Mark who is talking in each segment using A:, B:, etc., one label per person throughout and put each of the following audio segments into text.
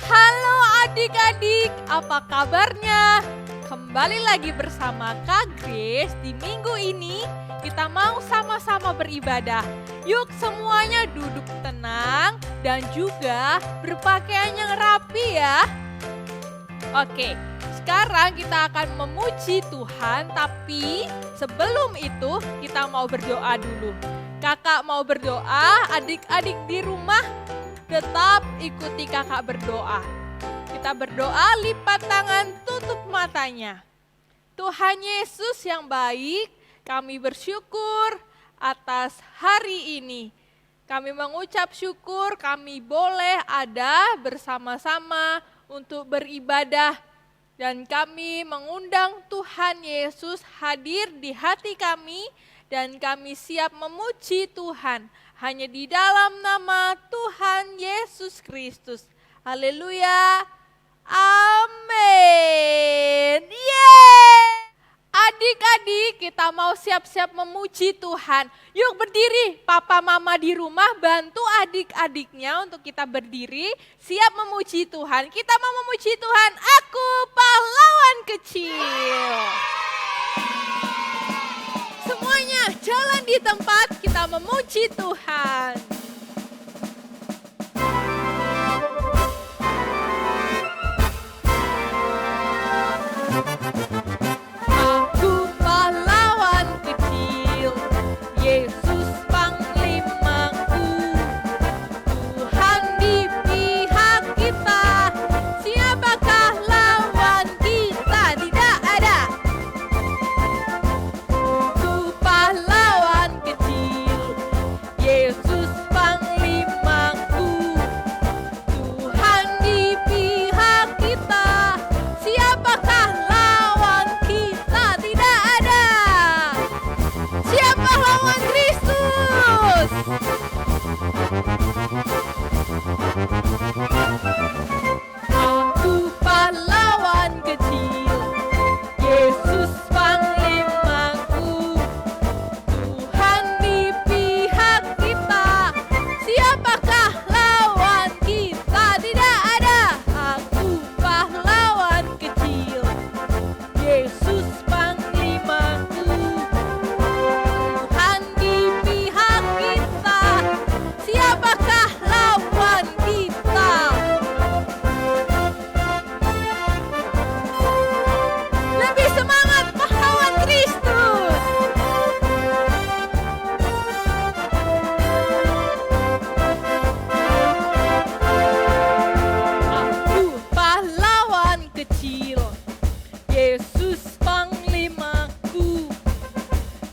A: Halo adik-adik, apa kabarnya? Kembali lagi bersama Kak Grace. Di minggu ini kita mau sama-sama beribadah. Yuk semuanya duduk tenang dan juga berpakaian yang rapi ya. Oke, sekarang kita akan memuji Tuhan, tapi sebelum itu kita mau berdoa dulu. Kakak mau berdoa, adik-adik di rumah tetap ikuti kakak berdoa. Kita berdoa, lipat tangan, tutup matanya. Tuhan Yesus yang baik, kami bersyukur atas hari ini. Kami mengucap syukur kami boleh ada bersama-sama untuk beribadah. Dan kami mengundang Tuhan Yesus hadir di hati kami dan kami siap memuji Tuhan. Hanya di dalam nama Tuhan Yesus Kristus. Haleluya. Amin. Yeay. Adik-adik, kita mau siap-siap memuji Tuhan. Yuk berdiri, papa mama di rumah bantu adik-adiknya untuk kita berdiri. Siap memuji Tuhan. Kita mau memuji Tuhan. Aku pahlawan kecil. Semuanya jalan di tempat, kita memuji Tuhan. Aku pahlawan kecil, Yesus panglimaku. Tuhan di pihak kita, siapakah lawan kita? Tidak ada. Aku pahlawan kecil, Yesus panglimaku. Tuhan di pihak kita, siapakah lawan kita? Tidak ada. Siapa lawan Kristus? Aku pahlawan kecil, Yesus panglimaku. Tuhan di pihak kita, siapakah lawan kita? Tidak ada. Aku pahlawan kecil, Yesus panglimaku. Tuhan di pihak kita, siapakah lawan kita? Lebih semangat, pahlawan Kristus. Aku pahlawan kecil, Yesus panglimaku.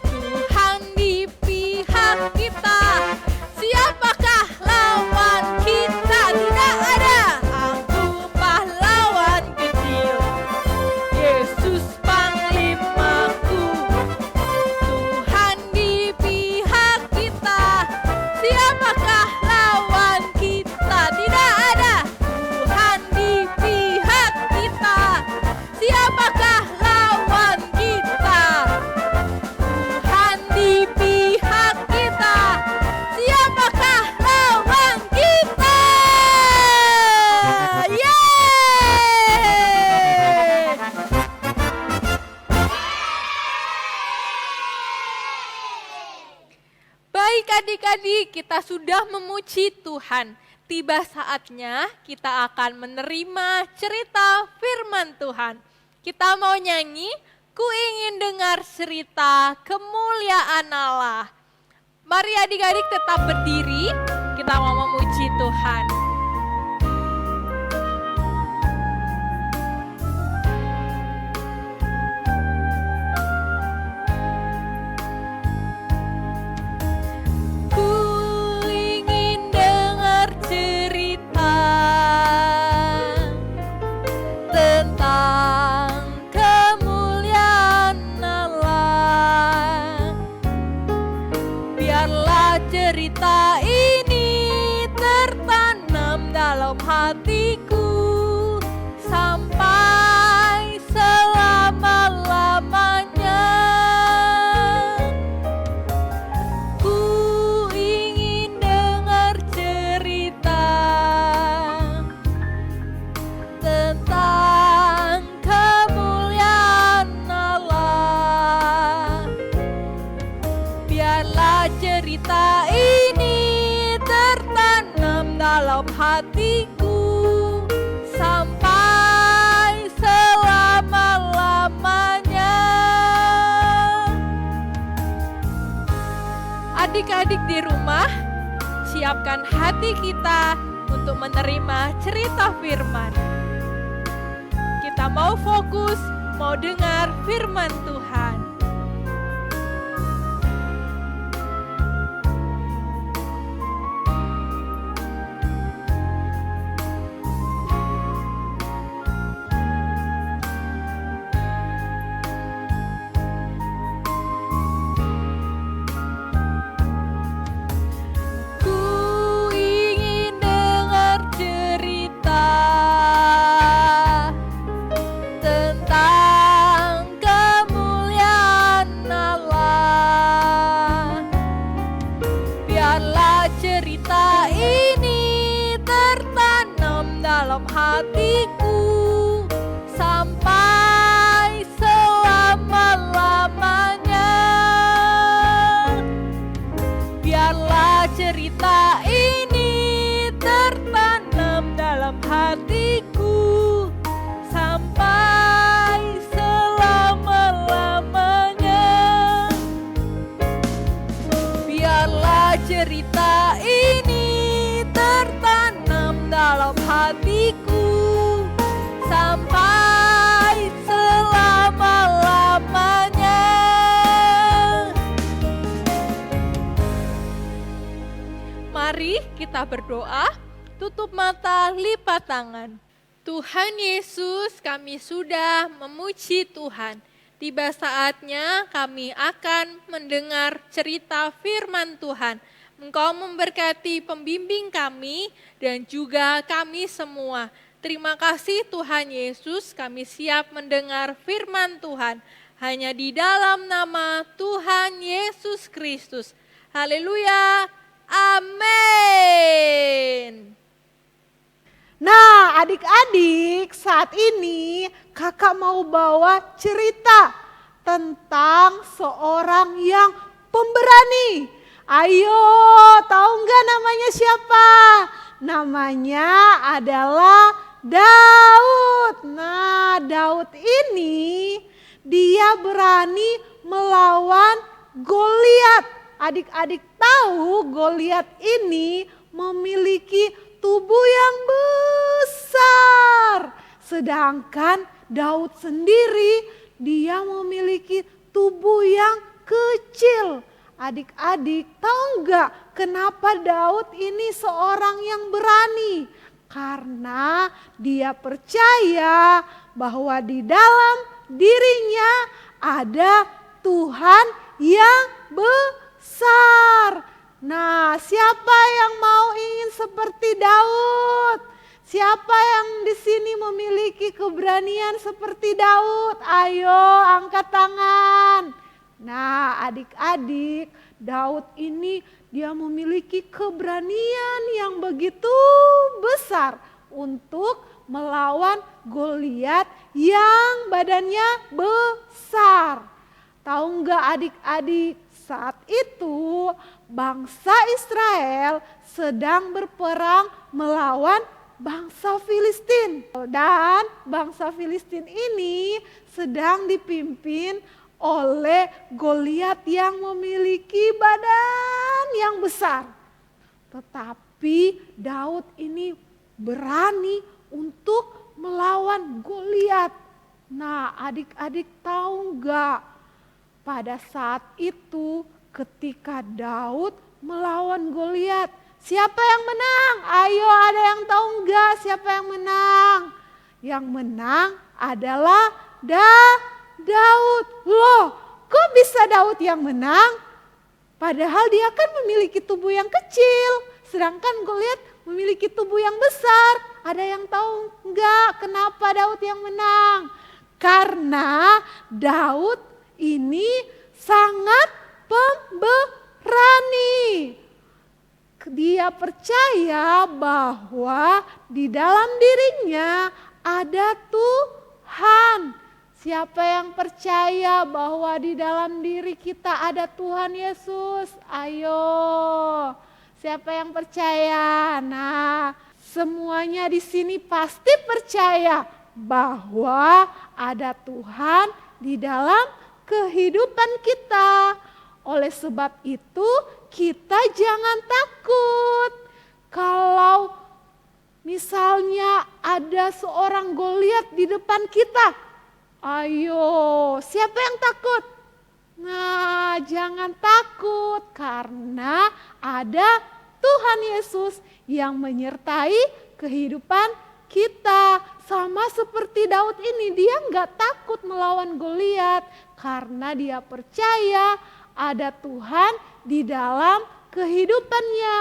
A: Tuhan di pihak kita, siapakah lawan kita? Tidak ada. Aku pahlawan kecil, Yesus panglimaku. Tuhan di pihak kita, siapakah lawan kita? Tidak ada. Tuhan di pihak kita, siapakah lawan kita? Tuhan di pihak kita, siapakah lawan kita? Yeay! Baik adik-adik, kita sudah memuji Tuhan. Tiba saatnya kita akan menerima cerita firman Tuhan. Kita mau nyanyi, ku ingin dengar cerita kemuliaan Allah. Mari adik-adik tetap berdiri, kita mau memuji Tuhan. Ku ingin dengar cerita tentang kemuliaan Allah. Biarlah cerita ini tertanam dalam hatiku sampai selama-lamanya. biarlah cerita ini tertanam dalam hatiku sampai selama-lamanya. Adik-adik di rumah, siapkan hati kita untuk menerima cerita firman. Kita mau fokus, mau dengar firman Tuhan. Hatiku sampai selama-lamanya. Biarlah cerita ini tertanam dalam hatiku sampai selama-lamanya. Biarlah cerita ini tertanam dalam hatiku sampai selama-lamanya. Mari kita berdoa, tutup mata, lipat tangan. Tuhan Yesus, kami sudah memuji Tuhan. Tiba saatnya kami akan mendengar cerita firman Tuhan. Engkau memberkati pembimbing kami dan juga kami semua. Terima kasih Tuhan Yesus, kami siap mendengar firman Tuhan. Hanya di dalam nama Tuhan Yesus Kristus. Haleluya, amin.
B: Nah, adik-adik, saat ini kakak mau bawa cerita tentang seorang yang pemberani. Ayo, tahu nggak namanya siapa? Namanya adalah Daud. Nah, Daud ini dia berani melawan Goliat. Adik-adik tahu Goliat ini memiliki tubuh yang besar. Sedangkan Daud sendiri dia memiliki tubuh yang kecil. Adik-adik tahu nggak kenapa Daud ini seorang yang berani? Karena dia percaya bahwa di dalam dirinya ada Tuhan yang besar. Nah, siapa yang mau ingin seperti Daud? Siapa yang di sini memiliki keberanian seperti Daud? Ayo angkat tangan. Nah, adik-adik, Daud ini dia memiliki keberanian yang begitu besar untuk melawan Goliat yang badannya besar. Tahu nggak adik-adik, saat itu bangsa Israel sedang berperang melawan bangsa Filistin. Dan bangsa Filistin ini sedang dipimpin oleh Goliat yang memiliki badan yang besar. Tetapi Daud ini berani untuk melawan Goliat. Nah, adik-adik tahu nggak? Pada saat itu ketika Daud melawan Goliat, siapa yang menang? Ayo, ada yang tahu nggak siapa yang menang? Yang menang adalah Daud. Loh, kok bisa Daud yang menang? Padahal dia kan memiliki tubuh yang kecil, sedangkan Goliat memiliki tubuh yang besar. Ada yang tahu enggak kenapa Daud yang menang? Karena Daud ini sangat pemberani. Dia percaya bahwa di dalam dirinya ada Tuhan. Siapa yang percaya bahwa di dalam diri kita ada Tuhan Yesus? Ayo. Siapa yang percaya? Nah, semuanya di sini pasti percaya bahwa ada Tuhan di dalam kehidupan kita. Oleh sebab itu, kita jangan takut. Kalau misalnya ada seorang Goliat di depan kita, ayo, siapa yang takut? Nah, jangan takut karena ada Tuhan Yesus yang menyertai kehidupan kita. Sama seperti Daud ini, dia nggak takut melawan Goliat karena dia percaya ada Tuhan di dalam kehidupannya.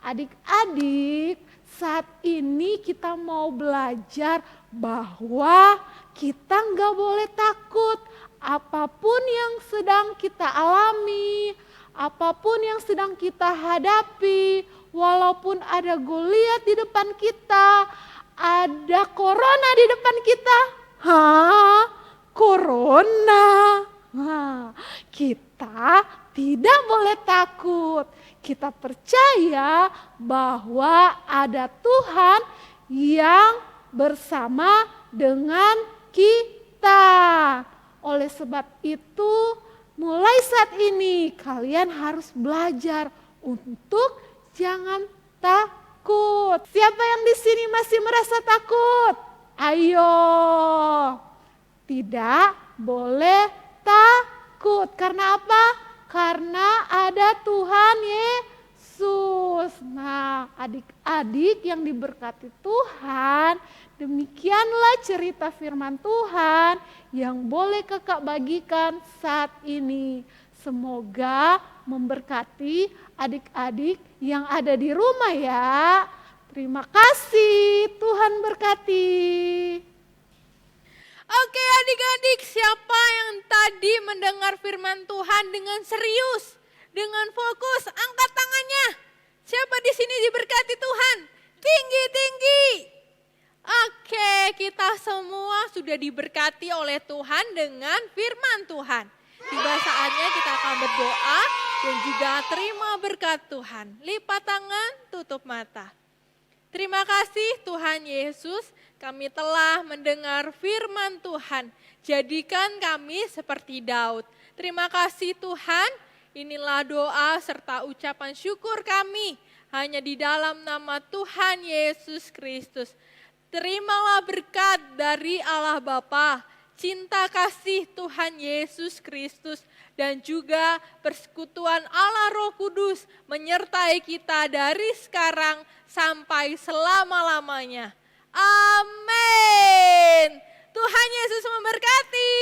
B: Adik-adik, saat ini kita mau belajar bahwa kita nggak boleh takut apapun yang sedang kita alami, apapun yang sedang kita hadapi, walaupun ada Goliat di depan kita, ada corona di depan kita. Hah? Corona? Nah, kita tidak boleh takut. Kita percaya bahwa ada Tuhan yang bersama dengan kita. Oleh sebab itu, mulai saat ini kalian harus belajar untuk jangan takut. Siapa yang di sini masih merasa takut? Ayo, tidak boleh takut. Karena apa? Karena ada Tuhan Yesus. Nah, adik-adik yang diberkati Tuhan, demikianlah cerita firman Tuhan yang boleh kakak bagikan saat ini. Semoga memberkati adik-adik yang ada di rumah ya. Terima kasih, Tuhan berkati.
A: Oke adik-adik, siapa yang tadi mendengar firman Tuhan dengan serius, dengan fokus, angkat tangannya. Siapa di sini diberkati Tuhan? Tinggi-tinggi. Oke, kita semua sudah diberkati oleh Tuhan dengan firman Tuhan. Tiba saatnya kita akan berdoa dan juga terima berkat Tuhan. Lipat tangan, tutup mata. Terima kasih Tuhan Yesus, kami telah mendengar firman Tuhan. Jadikan kami seperti Daud. Terima kasih Tuhan, inilah doa serta ucapan syukur kami hanya di dalam nama Tuhan Yesus Kristus. Terimalah berkat dari Allah Bapa, cinta kasih Tuhan Yesus Kristus, dan juga persekutuan Allah Roh Kudus menyertai kita dari sekarang sampai selama-lamanya. Amin. Tuhan Yesus memberkati.